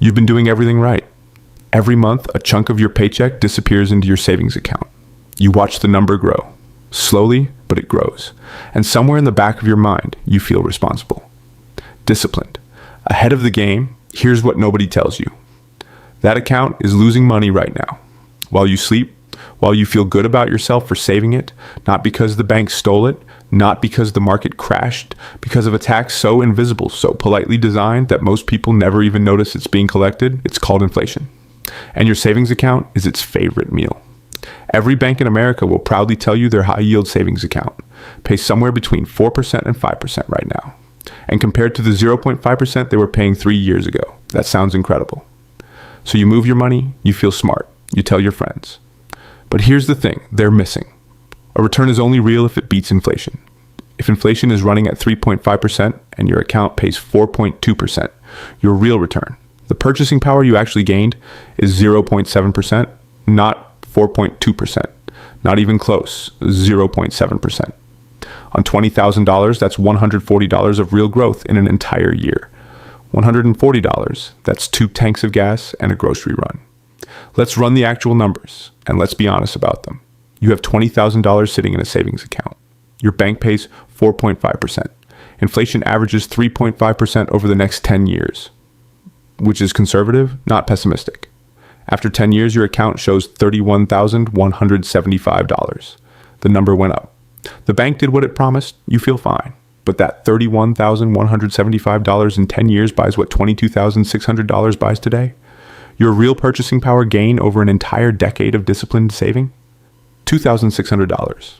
You've been doing everything right. Every month, a chunk of your paycheck disappears into your savings account. You watch the number grow. Slowly, but it grows. And somewhere in the back of your mind, you feel responsible. Disciplined. Ahead of the game, here's what nobody tells you. That account is losing money right now. While you sleep, while you feel good about yourself for saving it, not because the bank stole it, not because the market crashed, because of a tax so invisible, so politely designed that most people never even notice it's being collected, it's called inflation. And your savings account is its favorite meal. Every bank in America will proudly tell you their high-yield savings account pays somewhere between 4% and 5% right now. And compared to the 0.5% they were paying 3 years ago, that sounds incredible. So you move your money, you feel smart, you tell your friends. But here's the thing they're missing. A return is only real if it beats inflation. If inflation is running at 3.5% and your account pays 4.2%, your real return, the purchasing power you actually gained, is 0.7%, not 4.2%, not even close, 0.7%. On $20,000, that's $140 of real growth in an entire year. $140, that's 2 tanks of gas and a grocery run. Let's run the actual numbers, and let's be honest about them. You have $20,000 sitting in a savings account. Your bank pays 4.5%. Inflation averages 3.5% over the next 10 years, which is conservative, not pessimistic. After 10 years, your account shows $31,175. The number went up. The bank did what it promised, you feel fine. But that $31,175 in 10 years buys what $22,600 buys today? Your real purchasing power gain over an entire decade of disciplined saving? $2,600.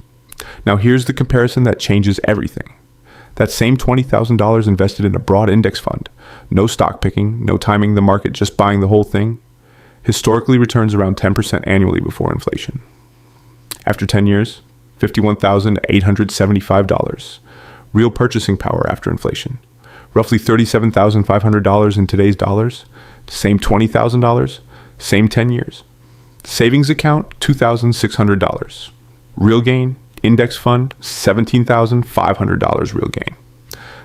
Now here's the comparison that changes everything. That same $20,000 invested in a broad index fund, no stock picking, no timing the market, just buying the whole thing, historically returns around 10% annually before inflation. After 10 years, $51,875. Real purchasing power after inflation. Roughly $37,500 in today's dollars. Same $20,000, same 10 years. Savings account, $2,600. Real gain, index fund, $17,500 real gain.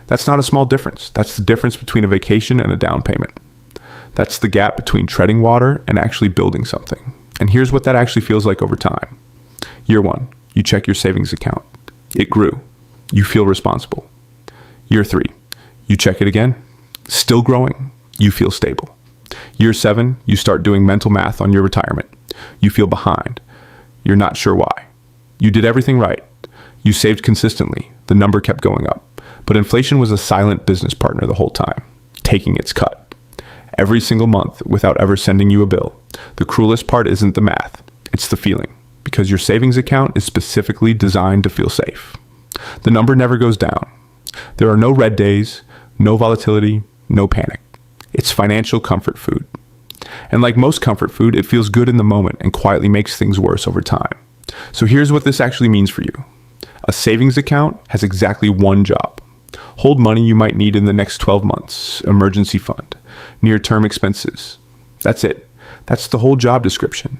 That's not a small difference. That's the difference between a vacation and a down payment. That's the gap between treading water and actually building something. And here's what that actually feels like over time. Year 1, you check your savings account. It grew. You feel responsible. Year 3, you check it again. Still growing. You feel stable. Year 7, you start doing mental math on your retirement. You feel behind. You're not sure why. You did everything right. You saved consistently. The number kept going up. But inflation was a silent business partner the whole time, taking its cut. Every single month without ever sending you a bill. The cruelest part isn't the math. It's the feeling. Because your savings account is specifically designed to feel safe. The number never goes down. There are no red days, no volatility, no panic. It's financial comfort food. And like most comfort food, it feels good in the moment and quietly makes things worse over time. So here's what this actually means for you. A savings account has exactly one job. Hold money you might need in the next 12 months, emergency fund, near-term expenses. That's it. That's the whole job description.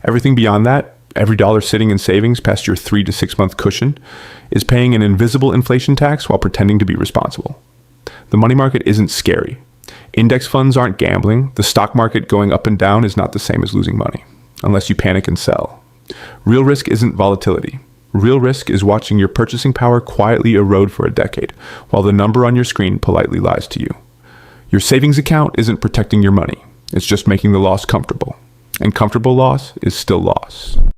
Everything beyond that, every dollar sitting in savings past your 3 to 6 month cushion, is paying an invisible inflation tax while pretending to be responsible. The money market isn't scary. Index funds aren't gambling. The stock market going up and down is not the same as losing money, unless you panic and sell. Real risk isn't volatility. Real risk is watching your purchasing power quietly erode for a decade, while the number on your screen politely lies to you. Your savings account isn't protecting your money. It's just making the loss comfortable. And comfortable loss is still loss.